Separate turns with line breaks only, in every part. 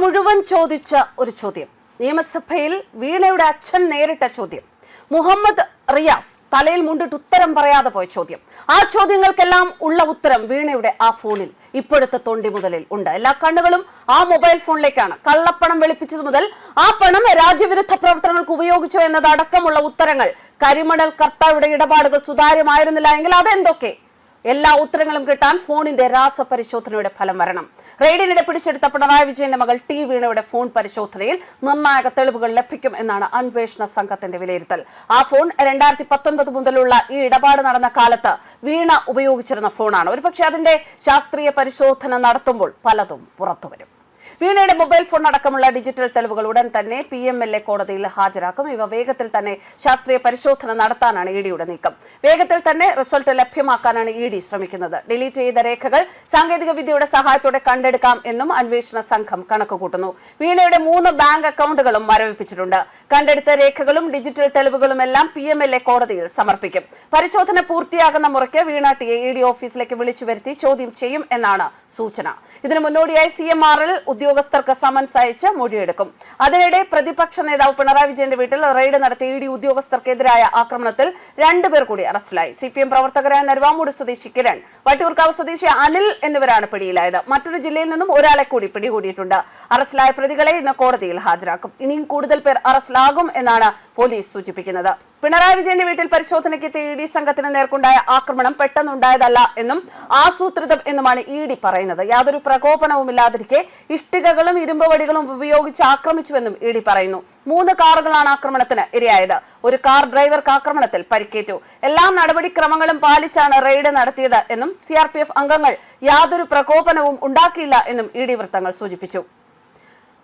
മുഴുവൻ ചോദിച്ച ഒരു ചോദ്യം. നിയമസഭയിൽ വീണയുടെ അച്ഛൻ നേരിട്ട ചോദ്യം. മുഹമ്മദ് റിയാസ് തലയിൽ മുണ്ടിട്ട് ഉത്തരം പറയാതെ പോയ ചോദ്യം. ആ ചോദ്യങ്ങൾക്കെല്ലാം ഉള്ള ഉത്തരം വീണയുടെ ആ ഫോണിൽ ഇപ്പോഴത്തെ തൊണ്ടി മുതലിൽ ഉണ്ട്. എല്ലാ കണ്ണുകളും ആ മൊബൈൽ ഫോണിലേക്കാണ്. കള്ളപ്പണം വെളുപ്പിച്ചത് മുതൽ ആ പണം രാജ്യവിരുദ്ധ പ്രവർത്തനങ്ങൾക്ക് ഉപയോഗിച്ചു എന്നതടക്കമുള്ള ഉത്തരങ്ങൾ. കരിമണൽ കർത്താവിടെ ഇടപാടുകൾ സുതാര്യമായിരുന്നില്ല എങ്കിൽ അതെന്തൊക്കെ? എല്ലാ ഉത്തരങ്ങളും കിട്ടാൻ ഫോണിന്റെ രാസപരിശോധനയുടെ ഫലം വരണം. റെയ്ഡിനിടെ പിടിച്ചെടുത്ത പിണറായി വിജയന്റെ മകൾ ടി വീണയുടെ ഫോൺ പരിശോധനയിൽ നിർണായക തെളിവുകൾ ലഭിക്കും എന്നാണ് അന്വേഷണ സംഘത്തിന്റെ വിലയിരുത്തൽ. ആ ഫോൺ 2019 മുതലുള്ള ഈ ഇടപാട് നടന്ന കാലത്ത് വീണ ഉപയോഗിച്ചിരുന്ന ഫോണാണ്. ഒരുപക്ഷെ അതിന്റെ ശാസ്ത്രീയ പരിശോധന നടത്തുമ്പോൾ പലതും പുറത്തുവരും. വീണയുടെ മൊബൈൽ ഫോൺ അടക്കമുള്ള ഡിജിറ്റൽ തെളിവുകൾ ഉടൻ തന്നെ PMLA കോടതിയിൽ ഹാജരാക്കും. ഇവ വേഗത്തിൽ തന്നെ ശാസ്ത്രീയ പരിശോധന നടത്താനാണ് ഇഡിയുടെ നീക്കം. വേഗത്തിൽ തന്നെ റിസൾട്ട് ലഭ്യമാക്കാനാണ് ഇഡി ശ്രമിക്കുന്നത്. ഡിലീറ്റ് ചെയ്ത രേഖകൾ സാങ്കേതിക വിദ്യയുടെ സഹായത്തോടെ കണ്ടെടുക്കാം എന്നും അന്വേഷണ സംഘം കണക്കുകൂട്ടുന്നു. വീണയുടെ 3 ബാങ്ക് അക്കൗണ്ടുകളും മരവിപ്പിച്ചിട്ടുണ്ട്. കണ്ടെടുത്ത രേഖകളും ഡിജിറ്റൽ തെളിവുകളും എല്ലാം PMLA കോടതിയിൽ സമർപ്പിക്കും. പരിശോധന പൂർത്തിയാകുന്ന മുറയ്ക്ക് വീണ ടിയെ ഇഡി ഓഫീസിലേക്ക് വിളിച്ചു വരുത്തി ചോദ്യം ചെയ്യും എന്നാണ് സൂചന. ഇതിനു മുന്നോടിയായി CMRൽ ഉദ്യോഗസ്ഥർക്ക് സമൻസ് അയച്ച് മൊഴിയെടുക്കും. അതിനിടെ പ്രതിപക്ഷ നേതാവ് പിണറായി വിജയന്റെ വീട്ടിൽ റെയ്ഡ് നടത്തിയ ഇഡി ഉദ്യോഗസ്ഥർക്കെതിരായ ആക്രമണത്തിൽ 2 പേർ കൂടി അറസ്റ്റിലായി. CPM പ്രവർത്തകരായ നരുവാമൂട് സ്വദേശി കിരൺ, വട്ടിയൂർക്കാവ് സ്വദേശി അനിൽ എന്നിവരാണ് പിടിയിലായത്. മറ്റൊരു ജില്ലയിൽ നിന്നും ഒരാളെ കൂടി പിടികൂടിയിട്ടുണ്ട്. അറസ്റ്റിലായ പ്രതികളെ ഇന്ന് കോടതിയിൽ ഹാജരാക്കും. ഇനിയും കൂടുതൽ പേർ അറസ്റ്റിലാകും എന്നാണ് പോലീസ് സൂചിപ്പിക്കുന്നത്. പിണറായി വിജയന്റെ വീട്ടിൽ പരിശോധനയ്ക്ക് എത്തിയ ഇഡി സംഘത്തിന് നേർക്കുണ്ടായ ആക്രമണം പെട്ടെന്നുണ്ടായതല്ല എന്നും ആസൂത്രിതം എന്നുമാണ് ഇഡി പറയുന്നത്. യാതൊരു പ്രകോപനവുമില്ലാതിരിക്കെ ഇഷ്ടികകളും ഇരുമ്പ് വടികളും ഉപയോഗിച്ച് ആക്രമിച്ചുവെന്നും ഇഡി പറയുന്നു. 3 കാറുകളാണ് ആക്രമണത്തിന് ഇരയായത്. ഒരു കാർ ഡ്രൈവർക്ക് ആക്രമണത്തിൽ പരിക്കേറ്റു. എല്ലാ നടപടിക്രമങ്ങളും പാലിച്ചാണ് റെയ്ഡ് നടത്തിയത് എന്നും CRPF അംഗങ്ങൾ യാതൊരു പ്രകോപനവും ഉണ്ടാക്കിയില്ല എന്നും ഇഡി വൃത്തങ്ങൾ സൂചിപ്പിച്ചു.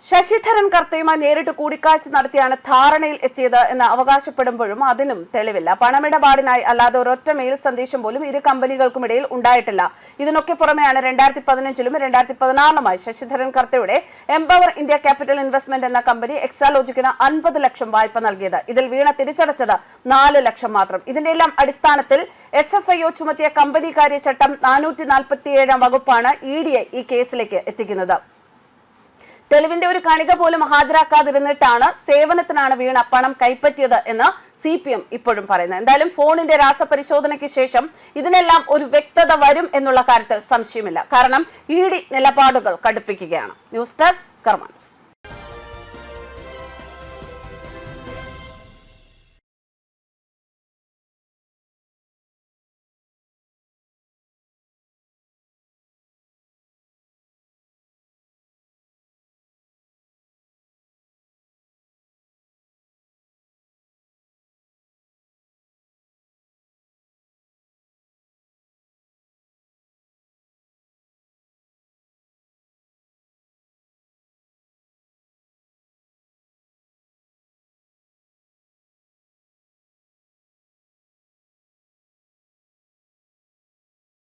ശശിധരൻ കർത്തയുമായി നേരിട്ട് കൂടിക്കാഴ്ച നടത്തിയാണ് ധാരണയിൽ എത്തിയത് എന്ന് അവകാശപ്പെടുമ്പോഴും അതിനും തെളിവില്ല. പണമിടപാടിനായി അല്ലാതെ ഒരൊറ്റ മെയിൽ സന്ദേശം പോലും ഇരു കമ്പനികൾക്കുമിടയിൽ ഉണ്ടായിട്ടില്ല. ഇതിനൊക്കെ പുറമെയാണ് 2015ലും 2016ലുമായി ശശിധരൻ കർത്തയുടെ എംപവർ ഇന്ത്യ ക്യാപിറ്റൽ ഇൻവെസ്റ്റ്മെന്റ് എന്ന കമ്പനി എക്സാലോജിക്കിന് 50 ലക്ഷം വായ്പ നൽകിയത്. ഇതിൽ വീണ തിരിച്ചടച്ചത് 4 ലക്ഷം മാത്രം. ഇതിന്റെ എല്ലാം അടിസ്ഥാനത്തിൽ SFIO ചുമത്തിയ കമ്പനി കാര്യചട്ടം 447 വകുപ്പാണ് ഇഡിയെ ഈ കേസിലേക്ക് എത്തിക്കുന്നത്. തെളിവിന്റെ ഒരു കണിക പോലും ഹാജരാക്കാതിരുന്നിട്ടാണ് സേവനത്തിനാണ് വീണ പണം കൈപ്പറ്റിയത് എന്ന് CPM ഇപ്പോഴും പറയുന്നത്. എന്തായാലും ഫോണിന്റെ രാസപരിശോധനയ്ക്ക് ശേഷം ഇതിനെല്ലാം ഒരു വ്യക്തത വരും എന്നുള്ള കാര്യത്തിൽ സംശയമില്ല. കാരണം ഇഡി നിലപാടുകൾ കടുപ്പിക്കുകയാണ്. ന്യൂസ് ഡെസ്ക് കർമ്മ ന്യൂസ്.